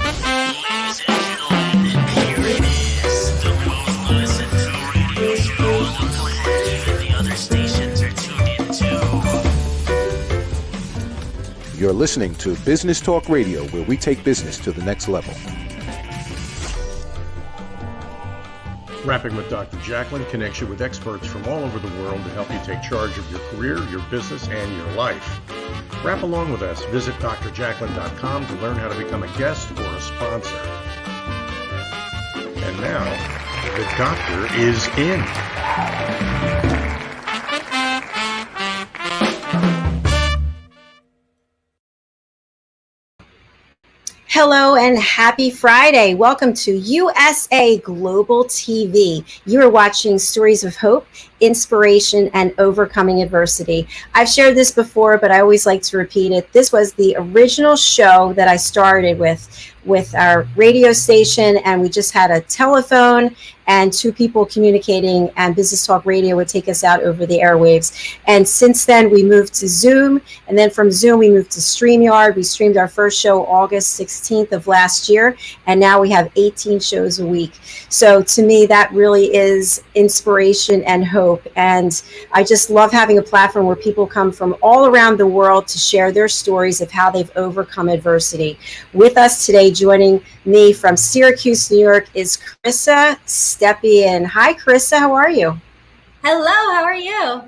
Ladies and gentlemen, here it is, the most listened to radio show on the planet. Even the other stations are tuned into. You're listening to Business Talk Radio, where we take business to the next level. Rapping with Dr. Jacalyn connects you with experts from all over the world to help you take charge of your career, your business, and your life. Rap along with us. Visit drjacalyn.com to learn how to become a guest or a sponsor. And now, the doctor is in. Hello and happy Friday. Welcome to USA Global TV. You are watching stories of hope, inspiration, and overcoming adversity. I've shared this before, but I always like to repeat it. This was the original show that I started with our radio station, and we just had a telephone and two people communicating, and Business Talk Radio would take us out over the airwaves. And since then, we moved to Zoom, and then from Zoom, we moved to StreamYard. We streamed our first show August 16th of last year, and now we have 18 shows a week. So to me, that really is inspiration and hope. And I just love having a platform where people come from all around the world to share their stories of how they've overcome adversity. With us today, joining me from Syracuse, New York, is Carissa Stepien. Hi, Carissa. How are you? Hello. How are you?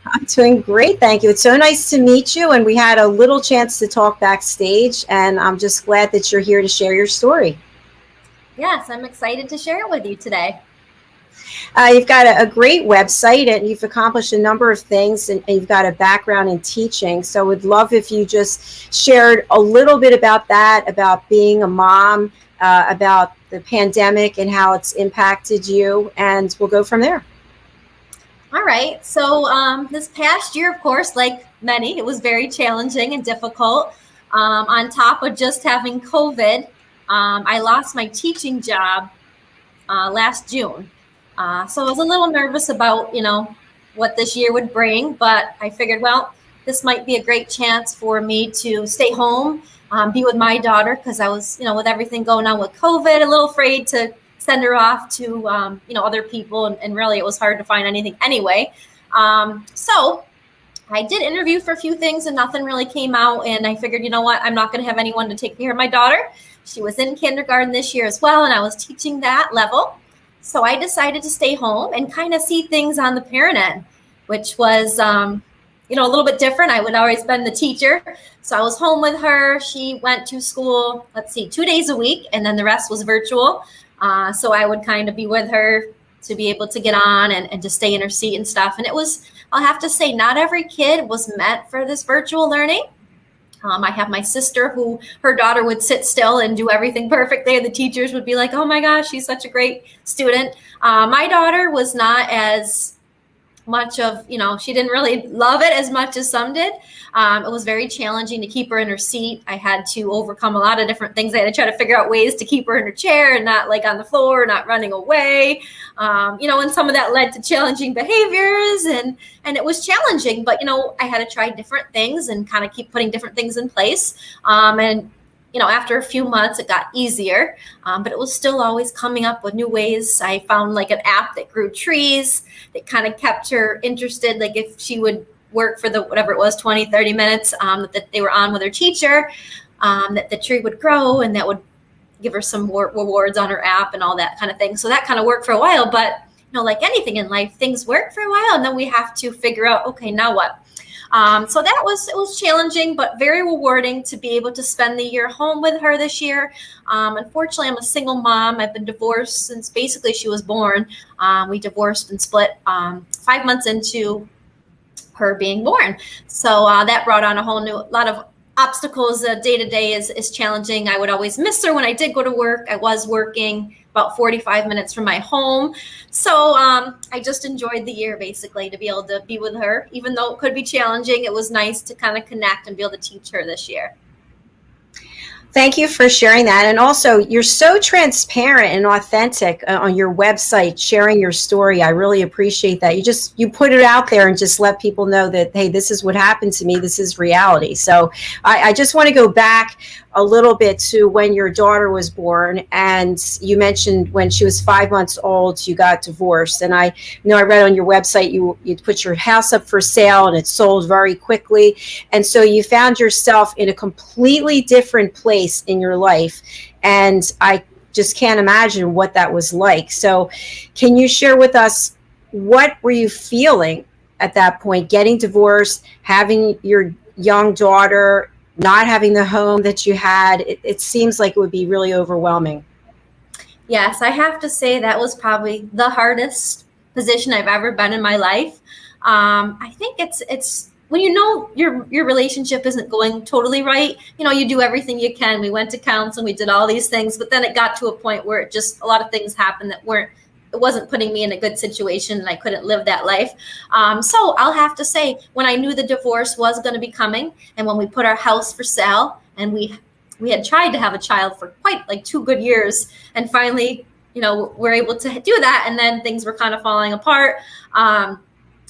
I'm doing great. Thank you. It's so nice to meet you. And we had a little chance to talk backstage. And I'm just glad that you're here to share your story. Yes, I'm excited to share it with you today. You've got a great website, and you've accomplished a number of things, and you've got a background in teaching. So would love if you just shared a little bit about that, about being a mom, about the pandemic and how it's impacted you, and we'll go from there. All right. So this past year, of course, like many, it was very challenging and difficult. On top of just having COVID, I lost my teaching job last June. So I was a little nervous about, what this year would bring, but I figured, well, this might be a great chance for me to stay home, be with my daughter, because I was, with everything going on with COVID, a little afraid to send her off to, other people. And really, it was hard to find anything anyway. So I did interview for a few things and nothing really came out. And I figured, I'm not going to have anyone to take care of my daughter. She was in kindergarten this year as well, and I was teaching that level. So I decided to stay home and kind of see things on the parent end, which was, a little bit different. I would always been the teacher. So I was home with her. She went to school, 2 days a week, and then the rest was virtual. So I would kind of be with her to be able to get on and to stay in her seat and stuff. And it was, I'll have to say, not every kid was meant for this virtual learning. I have my sister who her daughter would sit still and do everything perfectly. And the teachers would be like, oh my gosh, she's such a great student. My daughter was not as much of, she didn't really love it as much as some did. It was very challenging to keep her in her seat. I had to overcome a lot of different things. I had to try to figure out ways to keep her in her chair and not like on the floor, not running away. And some of that led to challenging behaviors and it was challenging, but, I had to try different things and kind of keep putting different things in place. After a few months, it got easier, but it was still always coming up with new ways. I found like an app that grew trees that kind of kept her interested. Like if she would work for whatever it was, 20, 30 minutes that they were on with her teacher, that the tree would grow and that would give her some more rewards on her app and all that kind of thing. So that kind of worked for a while, but like anything in life, things work for a while and then we have to figure out, okay, now what? So it was challenging, but very rewarding to be able to spend the year home with her this year. Unfortunately, I'm a single mom. I've been divorced since basically she was born. We divorced and split 5 months into her being born. So that brought on a whole new lot of obstacles. Day to day is challenging. I would always miss her when I did go to work. I was working about 45 minutes from my home. So I just enjoyed the year basically to be able to be with her. Even though it could be challenging, it was nice to kind of connect and be able to teach her this year. Thank you for sharing that. And also, you're so transparent and authentic on your website, sharing your story. I really appreciate that. You put it out there and just let people know that, hey, this is what happened to me. This is reality. So I just want to go back a little bit to when your daughter was born, and you mentioned when she was 5 months old, you got divorced. And I know I read on your website you put your house up for sale and it sold very quickly. And so you found yourself in a completely different place in your life. And I just can't imagine what that was like. So can you share with us, what were you feeling at that point, getting divorced, having your young daughter, not having the home that you had? It seems like it would be really overwhelming. Yes, I have to say that was probably the hardest position I've ever been in my life. I think it's when you know your relationship isn't going totally right, you do everything you can. We went to counseling, we did all these things, but then it got to a point where a lot of things happened that it wasn't putting me in a good situation, and I couldn't live that life. So I'll have to say, when I knew the divorce was going to be coming, and when we put our house for sale, and we had tried to have a child for quite like 2 good years, and finally, we're able to do that, and then things were kind of falling apart.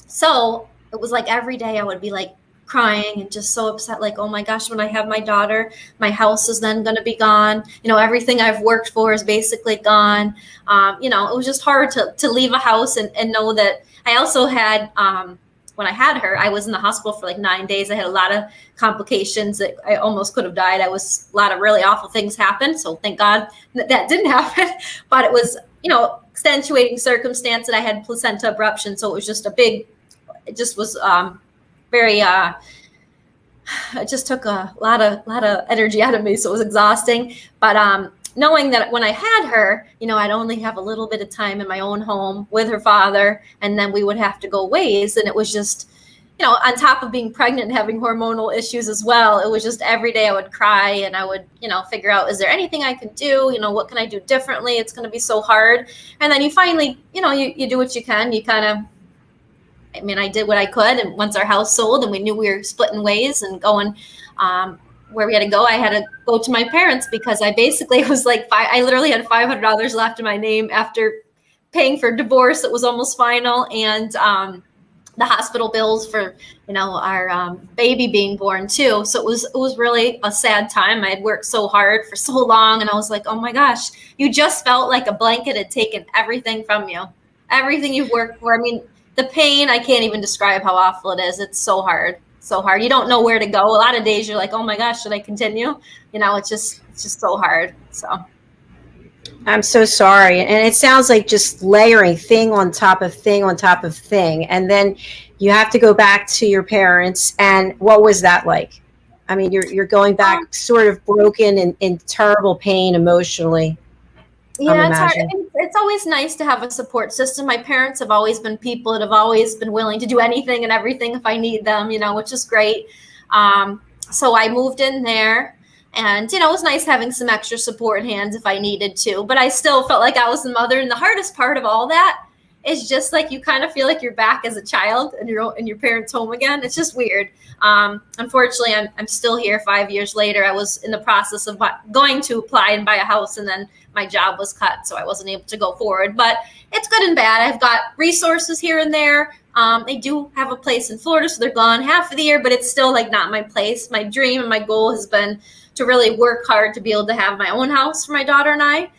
So it was like every day I would be like crying and just so upset, like, oh my gosh, when I have my daughter, my house is then going to be gone. Everything I've worked for is basically gone. It was just hard to leave a house and know that. I also had, when I had her, I was in the hospital for like 9 days. I had a lot of complications that I almost could have died. A lot of really awful things happened. So thank God that didn't happen. But it was, accentuating circumstance that I had placenta abruption. So it was just it just was very, it just took a lot of energy out of me. So it was exhausting. But knowing that when I had her, I'd only have a little bit of time in my own home with her father, and then we would have to go ways. And it was just, on top of being pregnant and having hormonal issues as well, it was just every day I would cry, and I would, figure out, is there anything I can do? What can I do differently? It's going to be so hard. And then you finally, you do what you can. You kind of, I did what I could. And once our house sold and we knew we were splitting ways and going, where we had to go, I had to go to my parents, because I basically was like, I literally had $500 left in my name after paying for divorce. It was almost final. And the hospital bills for, our baby being born too. So it was really a sad time. I had worked so hard for so long, and I was like, oh my gosh, you just felt like a blanket had taken everything from you, everything you've worked for. The pain, I can't even describe how awful it is. It's so hard. So hard. You don't know where to go. A lot of days you're like, oh my gosh, should I continue? It's just so hard. So I'm so sorry. And it sounds like just layering thing on top of thing on top of thing. And then you have to go back to your parents. And what was that like? You're going back sort of broken and in terrible pain emotionally. Yeah, it's hard. It's always nice to have a support system. My parents have always been people that have always been willing to do anything and everything if I need them, which is great. So I moved in there, and, it was nice having some extra support hands if I needed to, but I still felt like I was the mother. And the hardest part of all that is just like, you kind of feel like you're back as a child and you're in your parents' home again. It's just weird. Unfortunately, I'm still here 5 years later. I was in the process of going to apply and buy a house, and then my job was cut, so I wasn't able to go forward. But it's good and bad. I've got resources here and there. They do have a place in Florida, so they're gone half of the year, but it's still like not my place. My dream and my goal has been to really work hard to be able to have my own house for my daughter and I.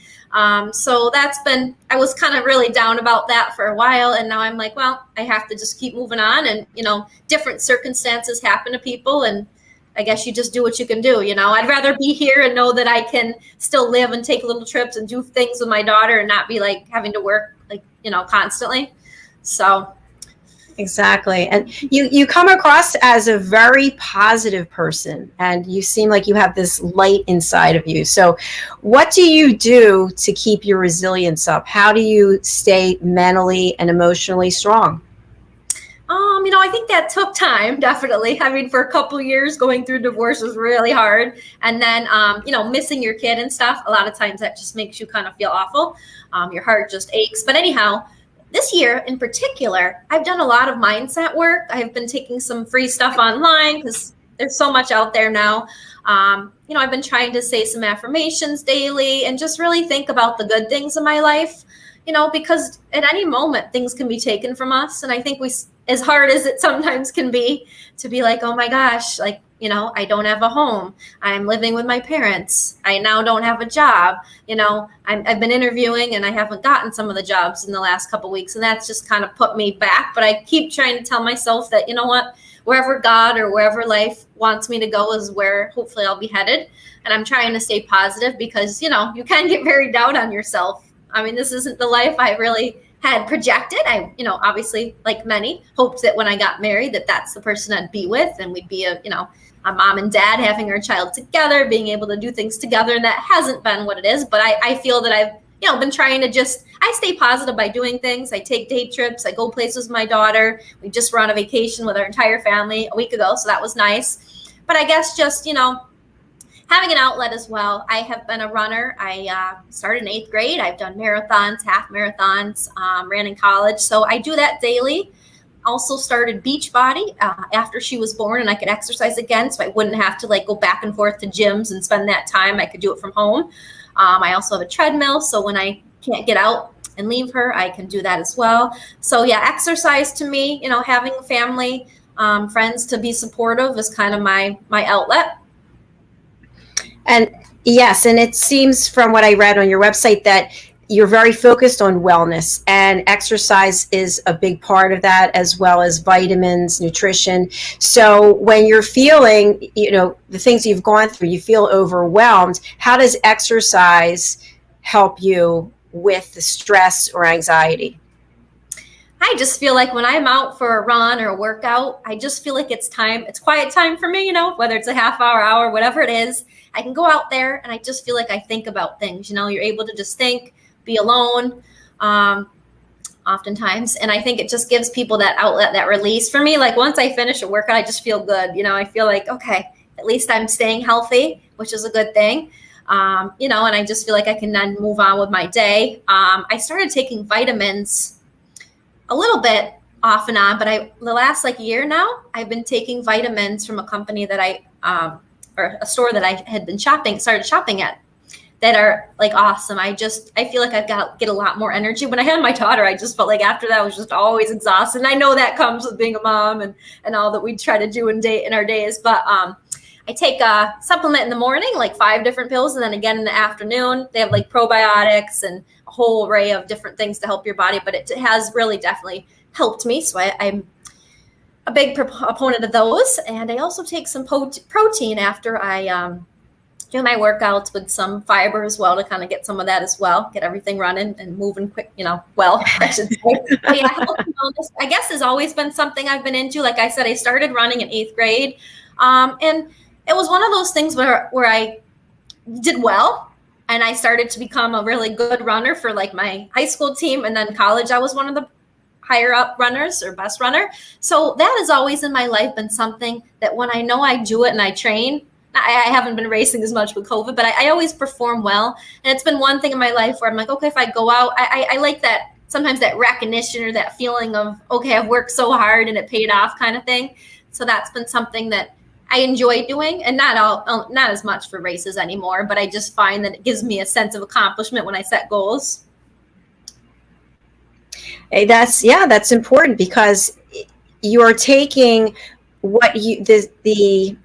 So I was kind of really down about that for a while. And now I'm like, well, I have to just keep moving on. And, different circumstances happen to people. And I guess you just do what you can do. I'd rather be here and know that I can still live and take little trips and do things with my daughter and not be like having to work constantly. So. Exactly. And you come across as a very positive person, and you seem like you have this light inside of you. So what do you do to keep your resilience up? How do you stay mentally and emotionally strong? I think that took time, definitely. For a couple of years going through divorce was really hard. And then, missing your kid and stuff, a lot of times that just makes you kind of feel awful. Your heart just aches. But anyhow, this year in particular, I've done a lot of mindset work. I've been taking some free stuff online because there's so much out there now. I've been trying to say some affirmations daily and just really think about the good things in my life, because at any moment things can be taken from us. And I think as hard as it sometimes can be to be like, oh my gosh, like I don't have a home. I'm living with my parents. I now don't have a job. I've been interviewing and I haven't gotten some of the jobs in the last couple of weeks. And that's just kind of put me back. But I keep trying to tell myself that, you know what, wherever God or wherever life wants me to go is where hopefully I'll be headed. And I'm trying to stay positive because, you can get very down on yourself. I mean, this isn't the life I really had projected. I, obviously, like many, hoped that when I got married that that's the person I'd be with and we'd be a mom and dad having our child together, being able to do things together. And that hasn't been what it is. But I feel that I've, been trying to I stay positive by doing things. I take day trips. I go places with my daughter. We just were on a vacation with our entire family a week ago. So that was nice. But I guess just, having an outlet as well. I have been a runner. I started in 8th grade. I've done marathons, half marathons, ran in college. So I do that daily. Also started Beachbody after she was born and I could exercise again. So I wouldn't have to go back and forth to gyms and spend that time. I could do it from home. I also have a treadmill. So when I can't get out and leave her, I can do that as well. So yeah, exercise to me, having family, friends to be supportive is kind of my outlet. And yes, and it seems from what I read on your website that you're very focused on wellness, and exercise is a big part of that, as well as vitamins, nutrition. So when you're feeling, the things you've gone through, you feel overwhelmed, how does exercise help you with the stress or anxiety? I just feel like when I'm out for a run or a workout, I just feel like it's quiet time for me, whether it's a half hour, whatever it is. I can go out there and I just feel like I think about things, you're able to just think, be alone, oftentimes. And I think it just gives people that outlet, that release. For me, once I finish a workout, I just feel good. I feel like, okay, at least I'm staying healthy, which is a good thing. And I just feel like I can then move on with my day. I started taking vitamins a little bit off and on, but the last year now, I've been taking vitamins from a company that or a store that I had started shopping at, that are awesome. I feel like I've got get a lot more energy. When I had my daughter, I just felt like after that I was just always exhausted. And I know that comes with being a mom and all that we try to do in our days. But I take a supplement in the morning, 5 different pills, and then again in the afternoon. They have probiotics and a whole array of different things to help your body. But it has really definitely helped me. So I'm a big proponent of those. And I also take some protein after I do my workouts with some fiber as well to kind of get some of that as well, get everything running and moving quick, well, I should say. But yeah, health and wellness, I guess, has always been something I've been into. Like I said, I started running in 8th grade. And it was one of those things where I did well. And I started to become a really good runner for my high school team. And then college, I was one of the higher up runners or best runner. So that has always in my life been something that when I know I do it and I train, I haven't been racing as much with COVID, but I always perform well. And it's been one thing in my life where I'm like, okay, if I go out, I like that, sometimes that recognition or that feeling of, okay, I've worked so hard and it paid off kind of thing. So that's been something that I enjoy doing, and not as much for races anymore, but I just find that it gives me a sense of accomplishment when I set goals. Hey, that's important, because you're taking what the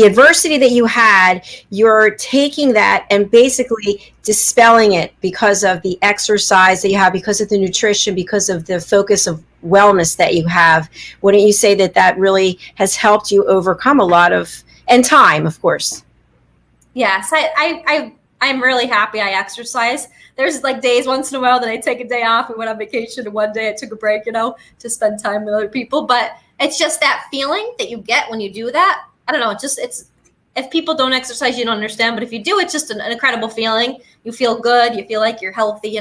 adversity that you had, you're taking that and basically dispelling it because of the exercise that you have, because of the nutrition, because of the focus of wellness that you have. Wouldn't you say that really has helped you overcome a lot of, and time, of course? Yes, I'm really happy I exercise. There's days once in a while that I take a day off. We went on vacation, and one day I took a break, to spend time with other people. But it's just that feeling that you get when you do that. I don't know. It's if people don't exercise, you don't understand. But if you do, it's just an incredible feeling. You feel good. You feel like you're healthy,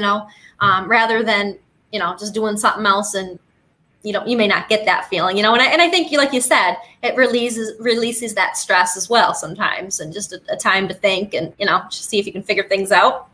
rather than, just doing something else and, you may not get that feeling, and I think, like you said, it releases that stress as well sometimes, and just a time to think and, just see if you can figure things out.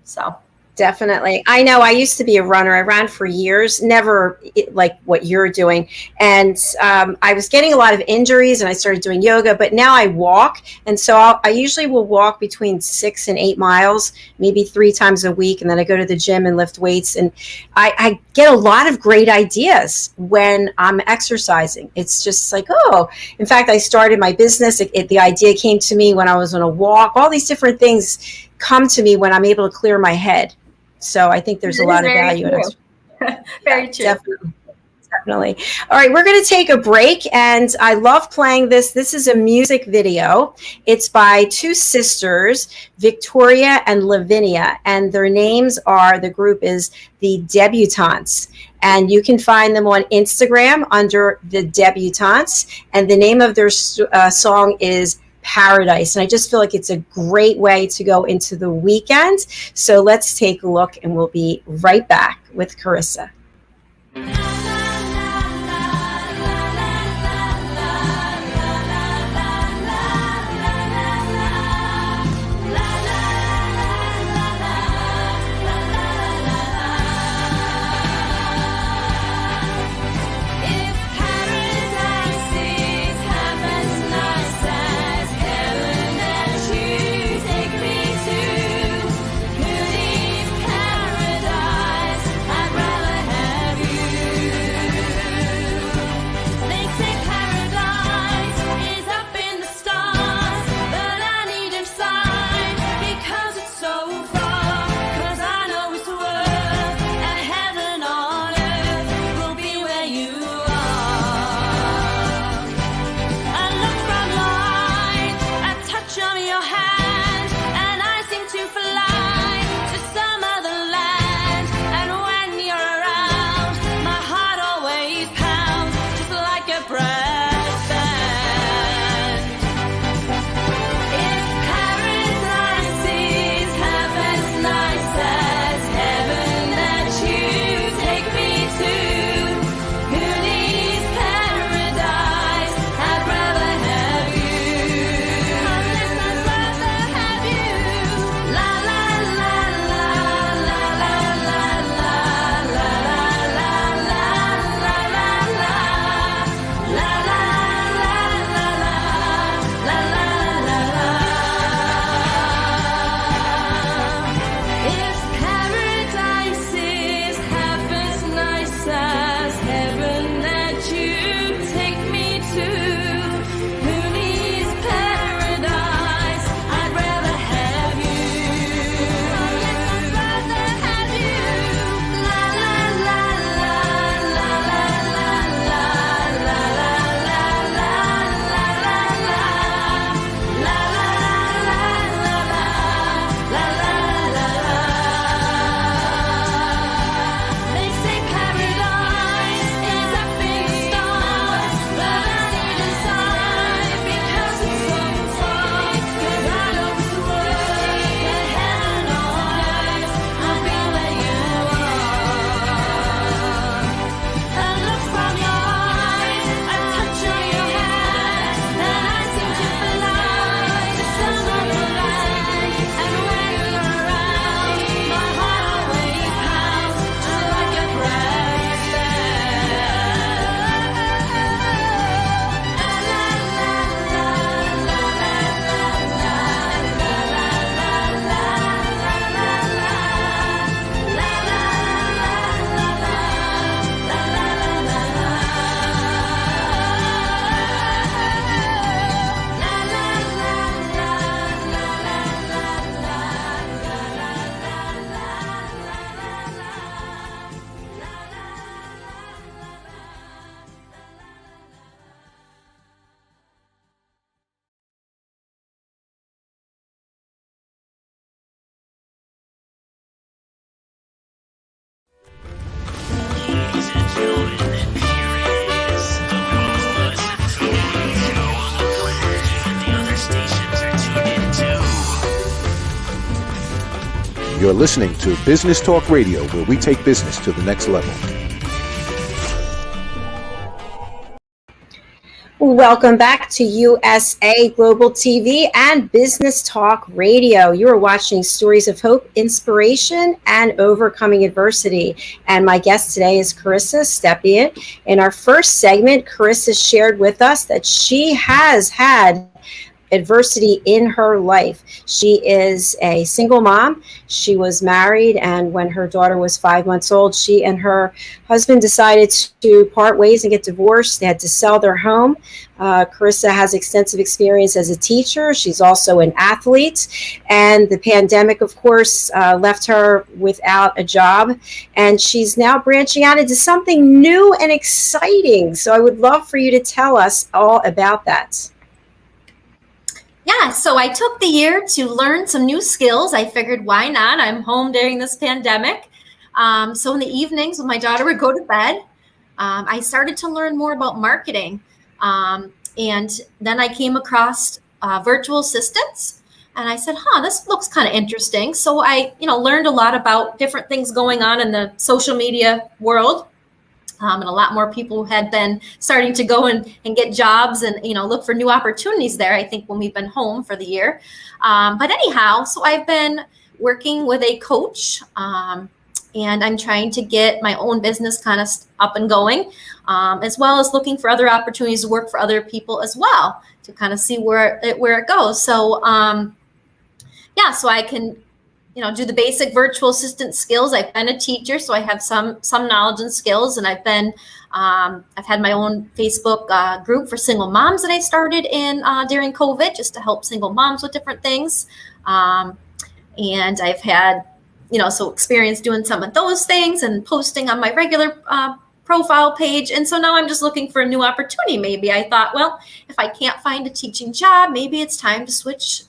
So. Definitely. I know I used to be a runner. I ran for years, never like what you're doing. And I was getting a lot of injuries and I started doing yoga, but now I walk. And so I usually will walk between 6 and 8 miles, maybe 3 times a week. And then I go to the gym and lift weights. And I get a lot of great ideas when I'm exercising. It's just like, oh, in fact, I started my business. The idea came to me when I was on a walk. All these different things come to me when I'm able to clear my head. So I think there's a lot of value in it. Very true. Definitely. All right, we're going to take a break, and I love playing this. This is a music video. It's by 2 sisters, Victoria and Lavinia, and their names are, the group is the Debutantes, and you can find them on Instagram under the Debutantes, and the name of their song is Paradise. And I just feel like it's a great way to go into the weekend. So let's take a look, and we'll be right back with Carissa. You're listening to Business Talk Radio, where we take business to the next level. Welcome back to USA Global TV and Business Talk Radio. You are watching Stories of Hope, Inspiration, and Overcoming Adversity. And my guest today is Carissa Stepien. In our first segment, Carissa shared with us that she has had adversity in her life. She is a single mom. She was married, and when her daughter was 5 months old, she and her husband decided to part ways and get divorced. They had to sell their home. Carissa has extensive experience as a teacher. She's also an athlete, and the pandemic, of course, left her without a job, and she's now branching out into something new and exciting. So I would love for you to tell us all about that. Yeah, so I took the year to learn some new skills. I figured, why not? I'm home during this pandemic. So in the evenings when my daughter would go to bed, I started to learn more about marketing. And then I came across virtual assistants, and I said, this looks kind of interesting. So I, learned a lot about different things going on in the social media world. And a lot more people had been starting to go and get jobs and, look for new opportunities there, I think, when we've been home for the year. But anyhow, so I've been working with a coach, and I'm trying to get my own business kind of up and going, as well as looking for other opportunities to work for other people as well, to kind of see where it goes. So, so I can do the basic virtual assistant skills. I've been a teacher, so I have some knowledge and skills, and I've had my own Facebook group for single moms that I started in during COVID, just to help single moms with different things. And I've had, experience doing some of those things and posting on my regular profile page. And so now I'm just looking for a new opportunity. Maybe I thought, well, if I can't find a teaching job, maybe it's time to switch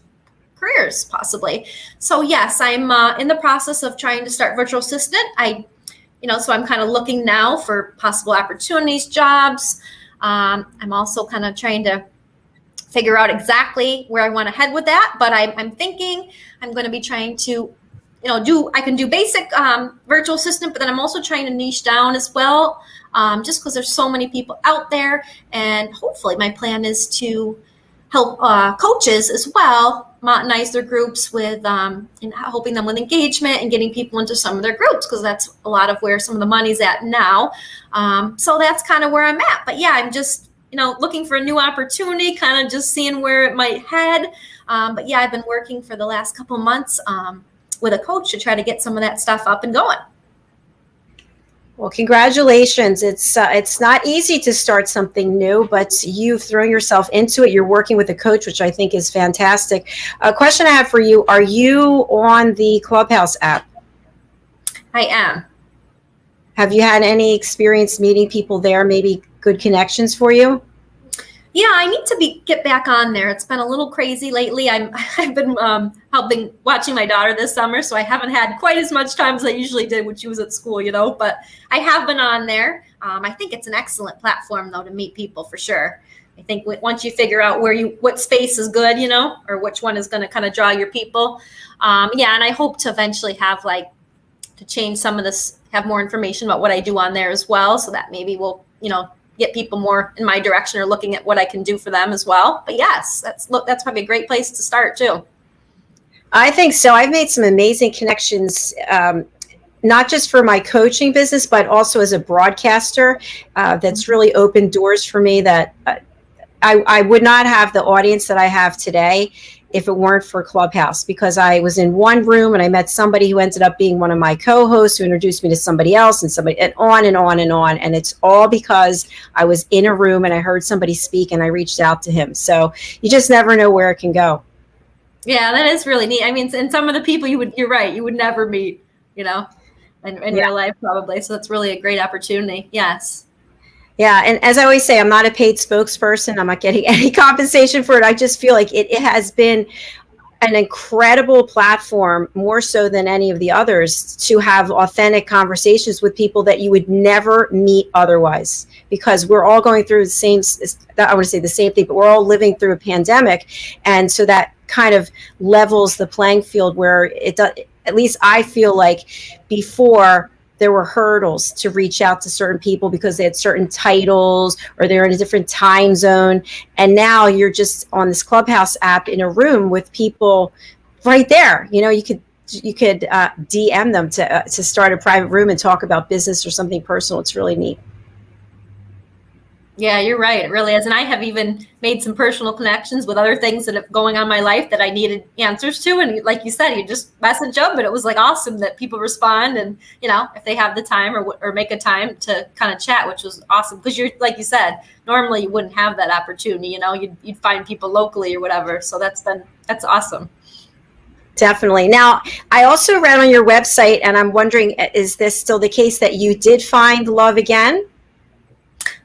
careers possibly. So yes, I'm in the process of trying to start virtual assistant. So I'm kind of looking now for possible opportunities, jobs. I'm also kind of trying to figure out exactly where I want to head with that. But I'm thinking I'm going to be trying to, I can do basic virtual assistant, but then I'm also trying to niche down as well, just because there's so many people out there. And hopefully my plan is to help coaches as well monetize their groups with and helping them with engagement and getting people into some of their groups, because that's a lot of where some of the money's at now. So that's kind of where I'm at. But yeah, I'm just looking for a new opportunity, kind of just seeing where it might head. But yeah, I've been working for the last couple months with a coach to try to get some of that stuff up and going. Well, congratulations. It's not easy to start something new, but you've thrown yourself into it. You're working with a coach, which I think is fantastic. A question I have for you, are you on the Clubhouse app? I am. Have you had any experience meeting people there, maybe good connections for you? Yeah, I need to get back on there. It's been a little crazy lately. I've been helping watching my daughter this summer, so I haven't had quite as much time as I usually did when she was at school, but I have been on there. I think it's an excellent platform, though, to meet people for sure. I think once you figure out what space is good, or which one is going to kind of draw your people. And I hope to eventually have to change some of this, have more information about what I do on there as well, so that maybe we'll, get people more in my direction or looking at what I can do for them as well. But yes, that's probably a great place to start too. I think so. I've made some amazing connections, not just for my coaching business, but also as a broadcaster. That's really opened doors for me that I would not have the audience that I have today if it weren't for Clubhouse, because I was in one room and I met somebody who ended up being one of my co-hosts, who introduced me to somebody else, and on and on and on. And it's all because I was in a room and I heard somebody speak and I reached out to him. So you just never know where it can go. Yeah, that is really neat. I mean, and some of the people you're right, you would never meet, in real life probably. So that's really a great opportunity. Yes. Yeah. And as I always say, I'm not a paid spokesperson. I'm not getting any compensation for it. I just feel like it has been an incredible platform, more so than any of the others, to have authentic conversations with people that you would never meet otherwise, because we're all going through the same thing, but we're all living through a pandemic. And so that kind of levels the playing field, where it does, at least I feel like before there were hurdles to reach out to certain people because they had certain titles or they're in a different time zone. And now you're just on this Clubhouse app in a room with people right there. You know, you could DM them to start a private room and talk about business or something personal. It's really neat. Yeah, you're right. It really is. And I have even made some personal connections with other things that are going on in my life that I needed answers to. And like you said, you just message them, but it was like awesome that people respond. And, you know, if they have the time or make a time to kind of chat, which was awesome. Because you're, like you said, normally you wouldn't have that opportunity, you know, you'd find people locally or whatever. So that's awesome. Definitely. Now, I also read on your website, and I'm wondering, is this still the case that you did find love again?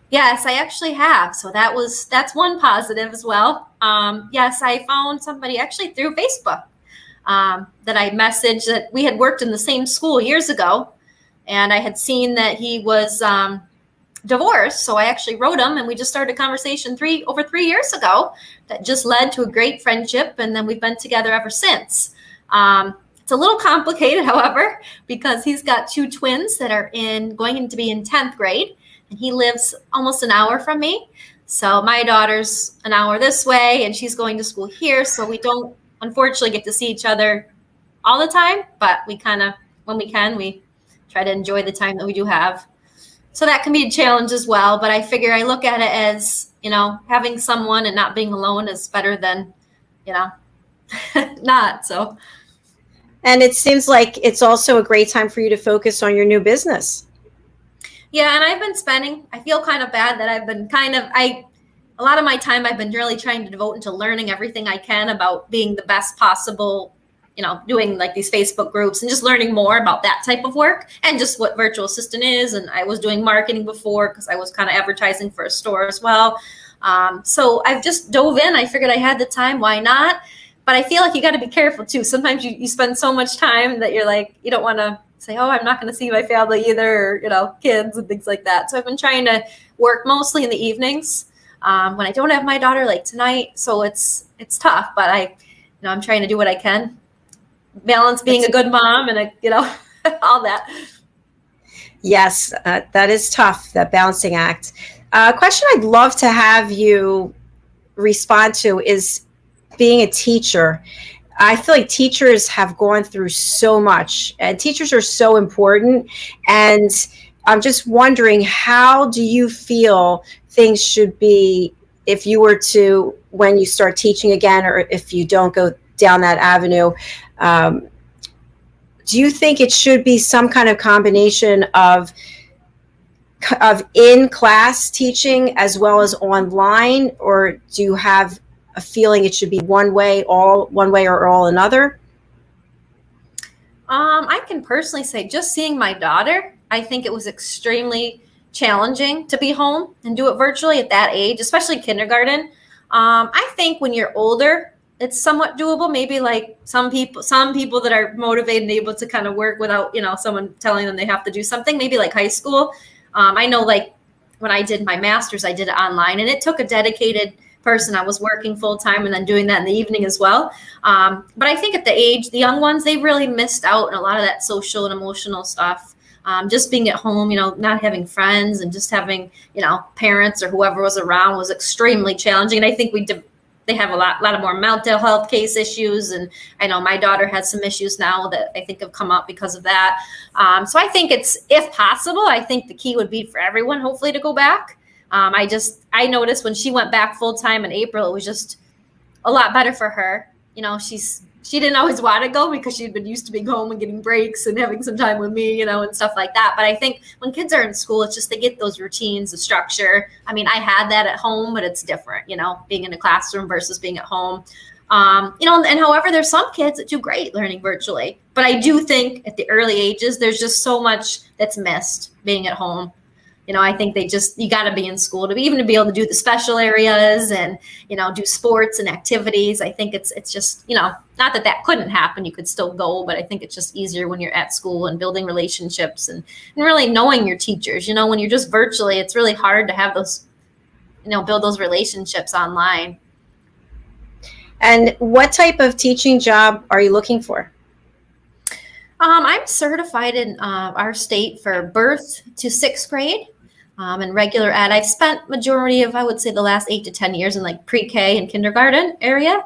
Yes, I actually have. So that's one positive as well. Yes, I found somebody actually through Facebook that I messaged that we had worked in the same school years ago. And I had seen that he was divorced. So I actually wrote him and we just started a conversation over 3 years ago that just led to a great friendship. And then we've been together ever since. It's a little complicated, however, because he's got 2 twins that are going to be in 10th grade. And he lives almost an hour from me. So my daughter's an hour this way and she's going to school here. So we don't unfortunately get to see each other all the time, but we kind of, when we can, we try to enjoy the time that we do have. So that can be a challenge as well. But I figure I look at it as, you know, having someone and not being alone is better than, you know, not. So. And it seems like it's also a great time for you to focus on your new business. Yeah, and I've been I feel kind of bad that I've been a lot of my time I've been really trying to devote into learning everything I can about being the best possible, you know, doing like these Facebook groups and just learning more about that type of work and just what virtual assistant is. And I was doing marketing before because I was kind of advertising for a store as well. So I've just dove in. I figured I had the time. Why not? But I feel like you got to be careful too. Sometimes you spend so much time that you're like, you don't want to say, oh, I'm not going to see my family either, or, you know, kids and things like that. So I've been trying to work mostly in the evenings when I don't have my daughter, like tonight. So it's tough, but I'm trying to do what I can, balance being a good mom and all that. Yes, that is tough, that balancing act. A question I'd love to have you respond to is being a teacher. I feel like teachers have gone through so much, and teachers are so important. And I'm just wondering, how do you feel things should be if you were to, when you start teaching again, or if you don't go down that avenue? Do you think it should be some kind of combination of in-class teaching as well as online, or do you have a feeling it should be one way or all another? I can personally say, just seeing my daughter, I think it was extremely challenging to be home and do it virtually at that age, especially kindergarten. I think when you're older, it's somewhat doable. Maybe like some people that are motivated and able to kind of work without, someone telling them they have to do something, maybe like high school. I know, like when I did my master's, I did it online, and it took a dedicated person. I was working full time and then doing that in the evening as well. But I think at the age, the young ones, they really missed out on a lot of that social and emotional stuff. Just being at home, not having friends and just having, parents or whoever was around was extremely challenging. And I think they have a lot of more mental health case issues. And I know my daughter has some issues now that I think have come up because of that. So I think if possible, I think the key would be for everyone, hopefully, to go back. I noticed when she went back full time in April, it was just a lot better for her. She didn't always want to go because she'd been used to being home and getting breaks and having some time with me, and stuff like that. But I think when kids are in school, it's just they get those routines, the structure. I mean, I had that at home, but it's different, being in a classroom versus being at home. And however, there's some kids that do great learning virtually. But I do think at the early ages, there's just so much that's missed being at home. I think you got to be in school to be able to do the special areas and, do sports and activities. I think it's just, not that couldn't happen. You could still go, but I think it's just easier when you're at school and building relationships and really knowing your teachers. When you're just virtually, it's really hard to have those, build those relationships online. And what type of teaching job are you looking for? I'm certified in our state for birth to sixth grade and regular ed. I've spent majority of, I would say, the last 8 to 10 years in like pre-K and kindergarten area.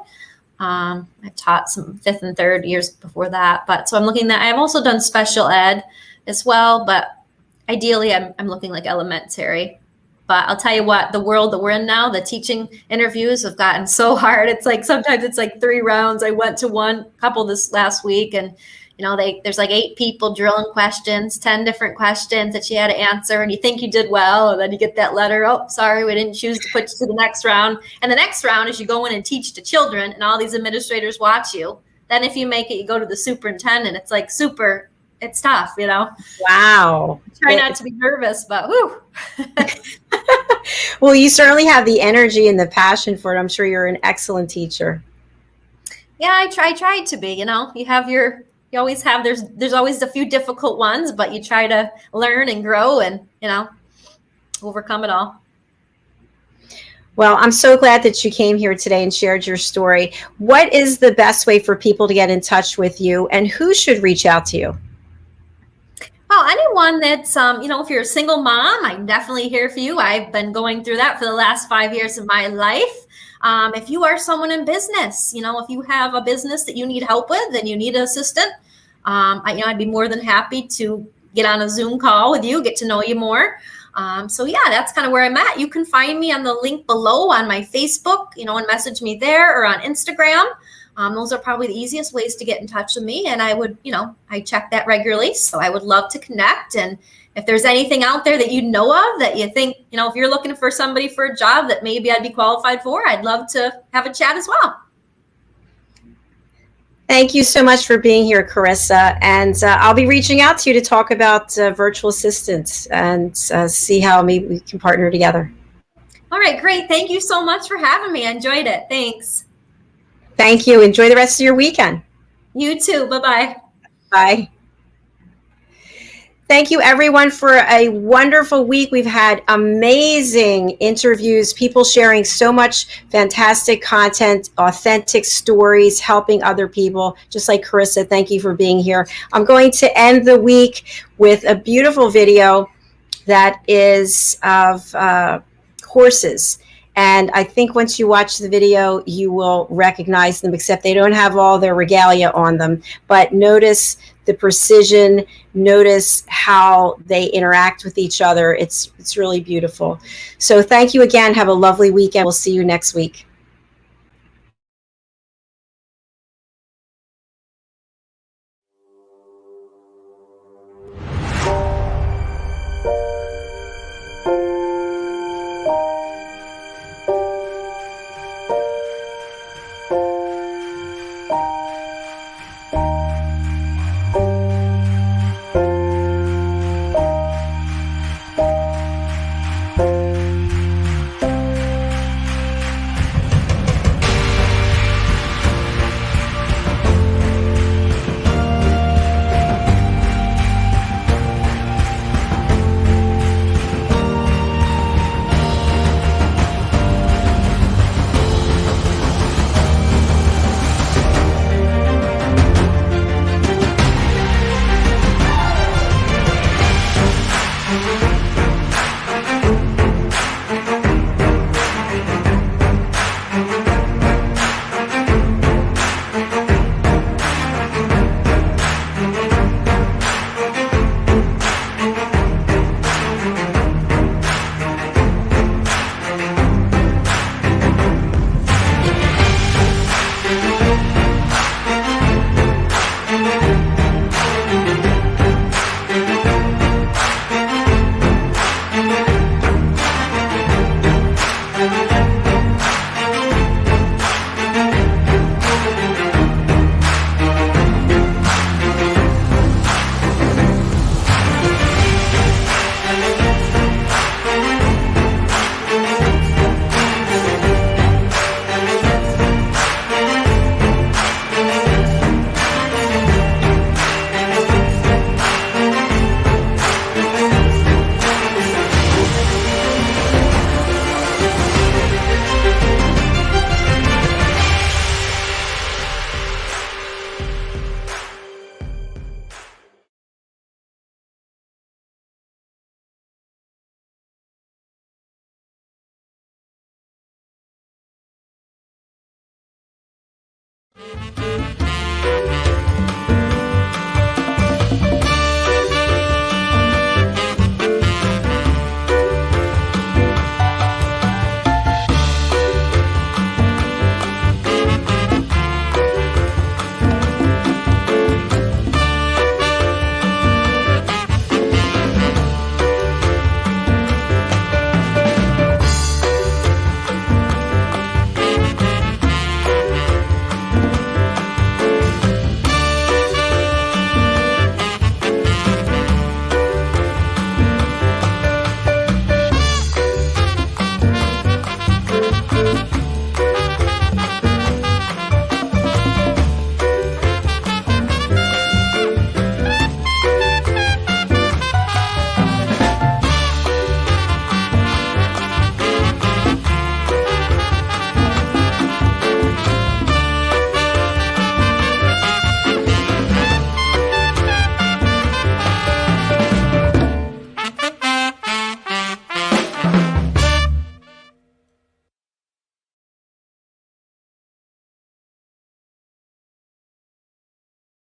I've taught some fifth and third years before that, but so I'm looking at. I've also done special ed as well, but ideally, I'm looking like elementary. But I'll tell you what, the world that we're in now, the teaching interviews have gotten so hard. It's like sometimes it's like 3 rounds. I went to one couple this last week, and there's like 8 people drilling questions, 10 different questions that you had to answer, and you think you did well, and then you get that letter, oh, sorry, we didn't choose to put you to the next round. And the next round is you go in and teach to children, and all these administrators watch you. Then if you make it, you go to the superintendent. It's like it's tough, Wow. Try not to be nervous, but whew. Well, you certainly have the energy and the passion for it. I'm sure you're an excellent teacher. Yeah, I tried to be, you always have, there's always a few difficult ones, but you try to learn and grow and, overcome it all. Well, I'm so glad that you came here today and shared your story. What is the best way for people to get in touch with you, and who should reach out to you? Well, anyone that's, if you're a single mom, I'm definitely here for you. I've been going through that for the last 5 years of my life. If you are someone in business, if you have a business that you need help with and you need an assistant, I'd be more than happy to get on a Zoom call with you, get to know you more. So yeah, that's kind of where I'm at. You can find me on the link below on my Facebook, and message me there, or on Instagram. Those are probably the easiest ways to get in touch with me. And I would, I check that regularly. So I would love to connect. And if there's anything out there that you know of that you think, if you're looking for somebody for a job that maybe I'd be qualified for, I'd love to have a chat as well. Thank you so much for being here, Carissa. And I'll be reaching out to you to talk about virtual assistants and see how maybe we can partner together. All right, great. Thank you so much for having me. I enjoyed it. Thanks. Thank you. Enjoy the rest of your weekend. You too. Bye-bye. Bye. Thank you, everyone, for a wonderful week. We've had amazing interviews, people sharing so much fantastic content, authentic stories, helping other people, just like Carissa. Thank you for being here. I'm going to end the week with a beautiful video that is of horses. And I think once you watch the video, you will recognize them, except they don't have all their regalia on them. But notice the precision, notice how they interact with each other. It's really beautiful. So thank you again. Have a lovely weekend. We'll see you next week.